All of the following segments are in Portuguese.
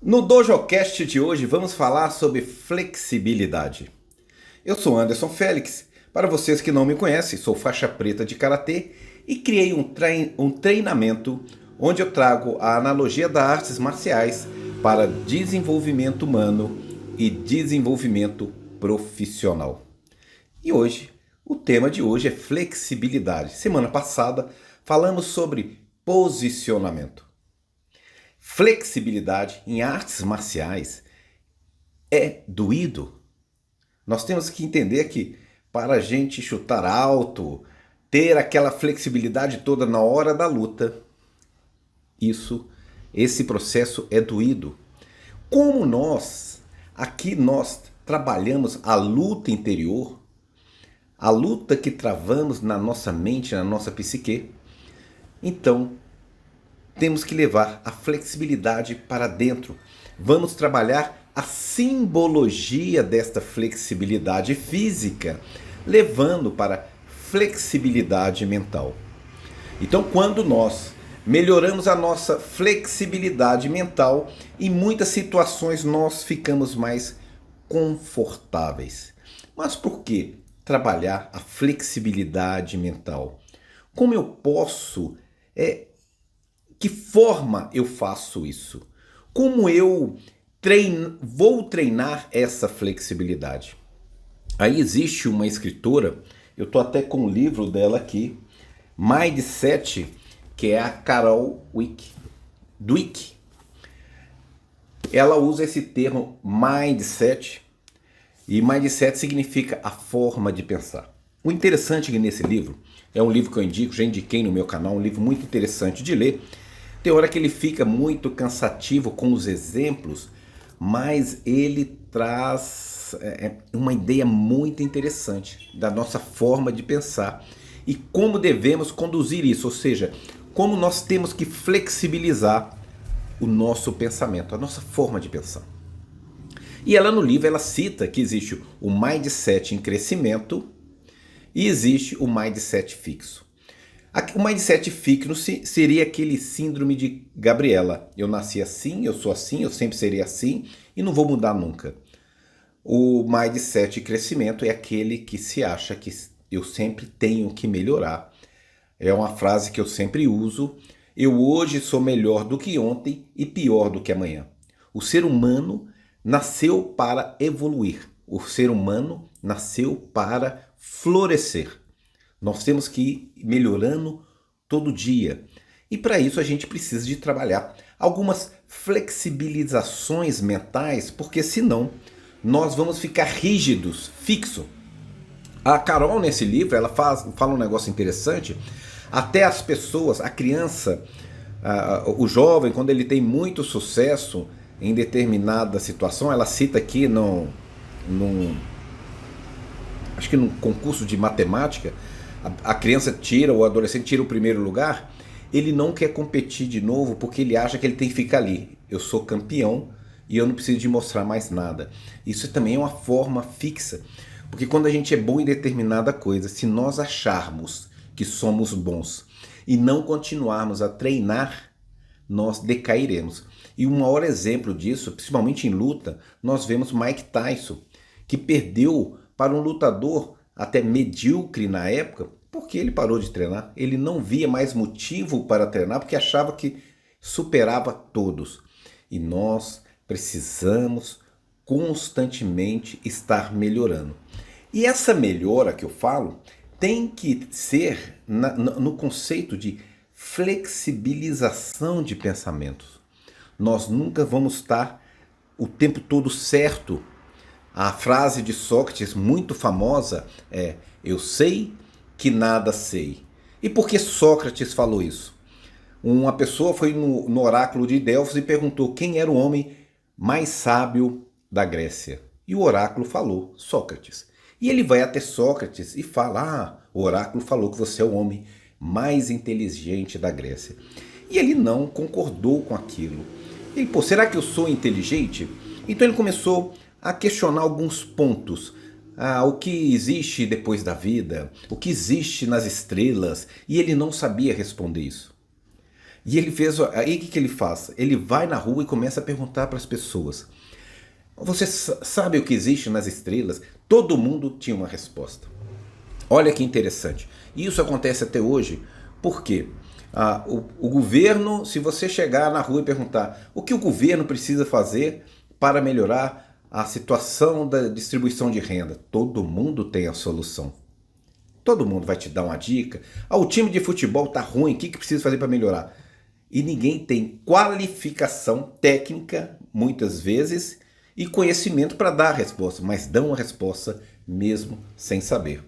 No DojoCast de hoje vamos falar sobre flexibilidade. Eu sou Anderson Félix. Para vocês que não me conhecem, sou faixa preta de Karatê e criei um treinamento onde eu trago a analogia das artes marciais para desenvolvimento humano e desenvolvimento profissional. E hoje, o tema de hoje é flexibilidade. Semana passada falamos sobre posicionamento. Flexibilidade em artes marciais é doído. Nós temos que entender que para a gente chutar alto, ter aquela flexibilidade toda na hora da luta, esse processo é doído. Como nós trabalhamos a luta interior, a luta que travamos na nossa mente, na nossa psique, então temos que levar a flexibilidade para dentro. Vamos trabalhar a simbologia desta flexibilidade física, levando para flexibilidade mental. Então, quando nós melhoramos a nossa flexibilidade mental, em muitas situações nós ficamos mais confortáveis. Mas por que trabalhar a flexibilidade mental? Como eu posso que forma eu faço isso? Como eu vou treinar essa flexibilidade? Aí existe uma escritora, eu estou até com o livro dela aqui, Mindset, que é a Carol Dweck. Ela usa esse termo mindset, e mindset significa a forma de pensar. O interessante é que nesse livro, é um livro que eu indico, já indiquei no meu canal, um livro muito interessante de ler. Tem hora que ele fica muito cansativo com os exemplos, mas ele traz uma ideia muito interessante da nossa forma de pensar e como devemos conduzir isso, ou seja, como nós temos que flexibilizar o nosso pensamento, a nossa forma de pensar. E ela no livro ela cita que existe o mindset em crescimento e existe o mindset fixo. O mindset fixo seria aquele síndrome de Gabriela. Eu nasci assim, eu sou assim, eu sempre serei assim e não vou mudar nunca. O mindset crescimento é aquele que se acha que eu sempre tenho que melhorar. É uma frase que eu sempre uso. Eu hoje sou melhor do que ontem e pior do que amanhã. O ser humano nasceu para evoluir. O ser humano nasceu para florescer. Nós temos que ir melhorando todo dia. E para isso a gente precisa de trabalhar algumas flexibilizações mentais, porque senão nós vamos ficar rígidos, fixo. A Carol nesse livro, ela fala um negócio interessante. Até as pessoas, a criança, o jovem, quando ele tem muito sucesso em determinada situação, ela cita aqui acho que num concurso de matemática, a criança tira, o adolescente tira o primeiro lugar, ele não quer competir de novo porque ele acha que ele tem que ficar ali. Eu sou campeão e eu não preciso de mostrar mais nada. Isso também é uma forma fixa, porque quando a gente é bom em determinada coisa, se nós acharmos que somos bons e não continuarmos a treinar, nós decairemos. E um maior exemplo disso, principalmente em luta, nós vemos Mike Tyson, que perdeu para um lutador até medíocre na época, porque ele parou de treinar. Ele não via mais motivo para treinar, porque achava que superava todos. E nós precisamos constantemente estar melhorando. E essa melhora que eu falo tem que ser no conceito de flexibilização de pensamentos. Nós nunca vamos estar o tempo todo certo. A frase de Sócrates, muito famosa, é: eu sei que nada sei. E por que Sócrates falou isso? Uma pessoa foi no oráculo de Delfos e perguntou quem era o homem mais sábio da Grécia. E o oráculo falou: Sócrates. E ele vai até Sócrates e fala: o oráculo falou que você é o homem mais inteligente da Grécia. E ele não concordou com aquilo. Ele, será que eu sou inteligente? Então ele começou a questionar alguns pontos. O que existe depois da vida, o que existe nas estrelas, e ele não sabia responder isso. E ele fez, aí o que ele faz? Ele vai na rua e começa a perguntar para as pessoas: você sabe o que existe nas estrelas? Todo mundo tinha uma resposta. Olha que interessante. E isso acontece até hoje, porque o governo, se você chegar na rua e perguntar o que o governo precisa fazer para melhorar a situação da distribuição de renda, todo mundo tem a solução. Todo mundo vai te dar uma dica. O time de futebol tá ruim, o que precisa fazer para melhorar? E ninguém tem qualificação técnica, muitas vezes, e conhecimento para dar a resposta, mas dão a resposta mesmo sem saber.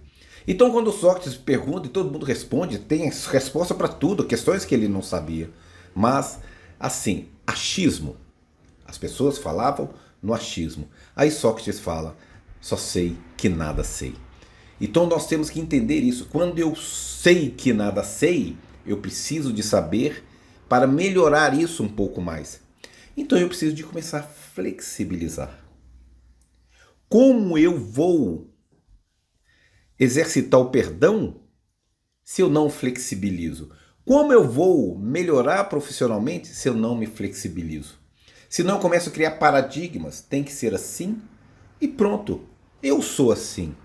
Então, quando o Sócrates pergunta e todo mundo responde, tem resposta para tudo, questões que ele não sabia. Mas, assim, achismo. As pessoas falavam no achismo. Aí Sócrates fala: só sei que nada sei. Então nós temos que entender isso. Quando eu sei que nada sei, eu preciso de saber para melhorar isso um pouco mais. Então eu preciso de começar a flexibilizar. Como eu vou exercitar o perdão se eu não flexibilizo? Como eu vou melhorar profissionalmente se eu não me flexibilizo? Senão eu começo a criar paradigmas. Tem que ser assim e pronto. Eu sou assim.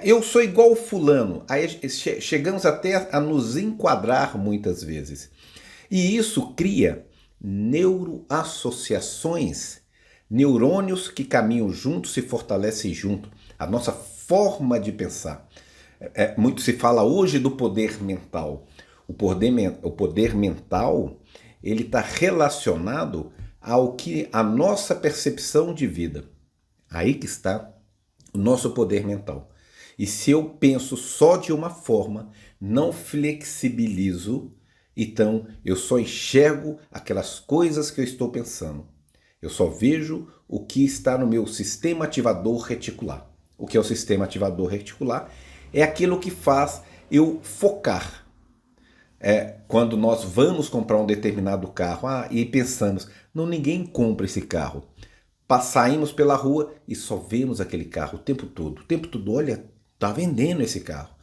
Eu sou igual o fulano. Aí chegamos até a nos enquadrar muitas vezes. E isso cria neuroassociações, neurônios que caminham juntos, se fortalecem junto. A nossa forma de pensar. Muito se fala hoje do poder mental. O poder mental, ele está relacionado ao que a nossa percepção de vida. Aí que está o nosso poder mental. E se eu penso só de uma forma, não flexibilizo, então eu só enxergo aquelas coisas que eu estou pensando. Eu só vejo o que está no meu sistema ativador reticular. O que é o sistema ativador reticular? É aquilo que faz eu focar. Quando nós vamos comprar um determinado carro e pensamos, não, ninguém compra esse carro. Saímos pela rua e só vemos aquele carro o tempo todo. O tempo todo, olha, está vendendo esse carro.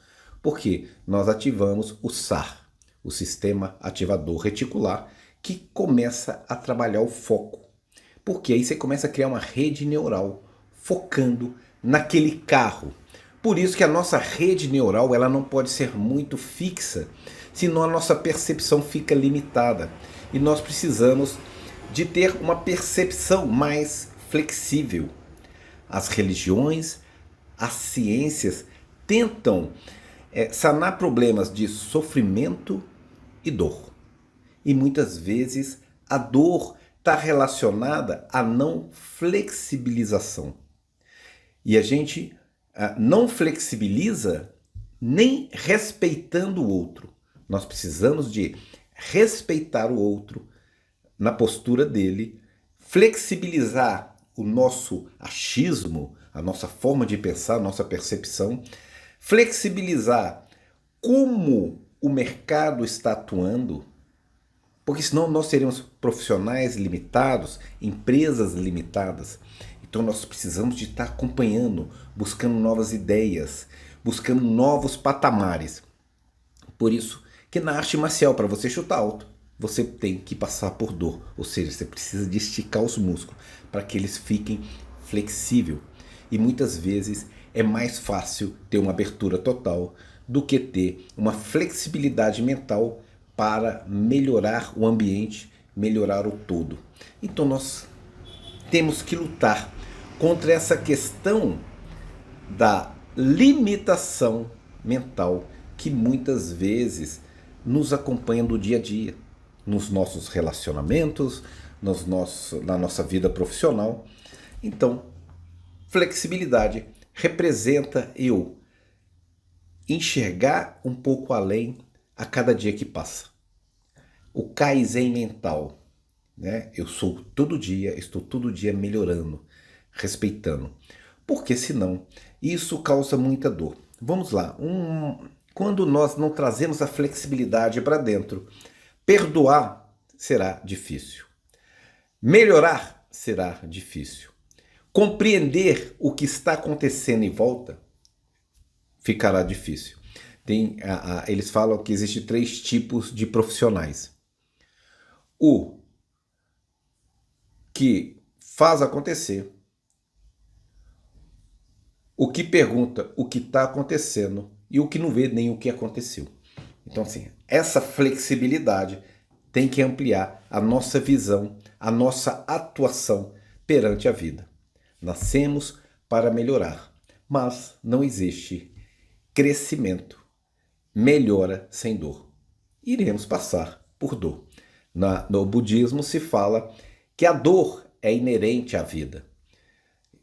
Por quê? Nós ativamos o SAR, o sistema ativador reticular, que começa a trabalhar o foco. Porque aí você começa a criar uma rede neural, focando naquele carro. Por isso que a nossa rede neural ela não pode ser muito fixa, senão a nossa percepção fica limitada. E nós precisamos de ter uma percepção mais flexível. As religiões, as ciências tentam sanar problemas de sofrimento e dor. E muitas vezes a dor está relacionada à não flexibilização. E a gente não flexibiliza nem respeitando o outro. Nós precisamos de respeitar o outro na postura dele, flexibilizar o nosso achismo, a nossa forma de pensar, a nossa percepção, flexibilizar como o mercado está atuando, porque senão nós teríamos profissionais limitados, empresas limitadas. Então nós precisamos de estar acompanhando, buscando novas ideias, buscando novos patamares. Por isso que na arte marcial, para você chutar alto, você tem que passar por dor. Ou seja, você precisa de esticar os músculos para que eles fiquem flexíveis. E muitas vezes é mais fácil ter uma abertura total do que ter uma flexibilidade mental para melhorar o ambiente, melhorar o todo. Então nós temos que lutar contra essa questão da limitação mental que muitas vezes nos acompanha no dia a dia, nos nossos relacionamentos, na nossa vida profissional. Então, flexibilidade representa eu enxergar um pouco além a cada dia que passa. O Kaizen mental, né? Eu estou todo dia melhorando, respeitando. Porque senão isso causa muita dor. Vamos lá, quando nós não trazemos a flexibilidade para dentro, perdoar será difícil. Melhorar será difícil. Compreender o que está acontecendo em volta ficará difícil. Eles falam que existem 3 tipos de profissionais. O que faz acontecer, o que pergunta o que está acontecendo e o que não vê nem o que aconteceu. Então, assim, essa flexibilidade tem que ampliar a nossa visão, a nossa atuação perante a vida. Nascemos para melhorar, mas não existe crescimento, melhora sem dor. Iremos passar por dor. No budismo se fala que a dor é inerente à vida.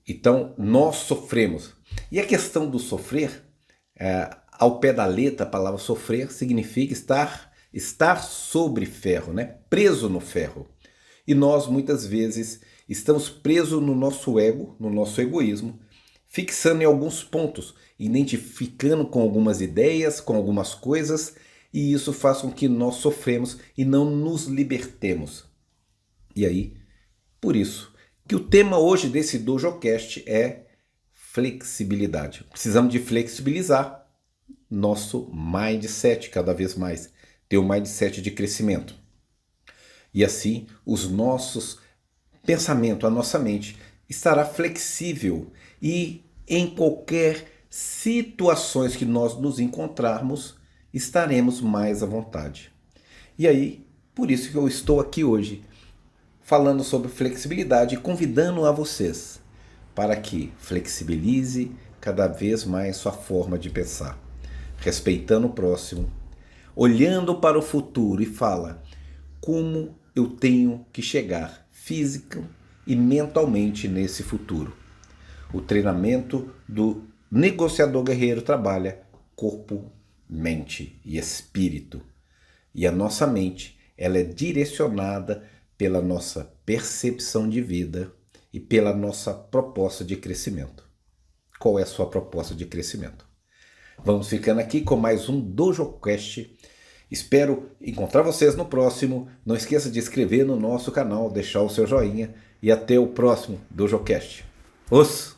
Então, nós sofremos. E a questão do sofrer, ao pé da letra, a palavra sofrer significa estar sobre ferro, né? Preso no ferro. E nós, muitas vezes, estamos presos no nosso ego, no nosso egoísmo, fixando em alguns pontos, identificando com algumas ideias, com algumas coisas, e isso faz com que nós sofremos e não nos libertemos. E aí, por isso, que o tema hoje desse DojoCast é flexibilidade. Precisamos de flexibilizar nosso mindset cada vez mais, ter um mindset de crescimento. E assim, os nossos pensamentos, a nossa mente estará flexível e em qualquer situações que nós nos encontrarmos, estaremos mais à vontade. E aí, por isso que eu estou aqui hoje, falando sobre flexibilidade e convidando a vocês para que flexibilize cada vez mais sua forma de pensar, respeitando o próximo, olhando para o futuro e fala como eu tenho que chegar física e mentalmente nesse futuro. O treinamento do negociador guerreiro trabalha corpo, mente e espírito. E a nossa mente, ela é direcionada pela nossa percepção de vida e pela nossa proposta de crescimento. Qual é a sua proposta de crescimento? Vamos ficando aqui com mais um DojoCast. Espero encontrar vocês no próximo. Não esqueça de inscrever no nosso canal, deixar o seu joinha e até o próximo DojoCast. Os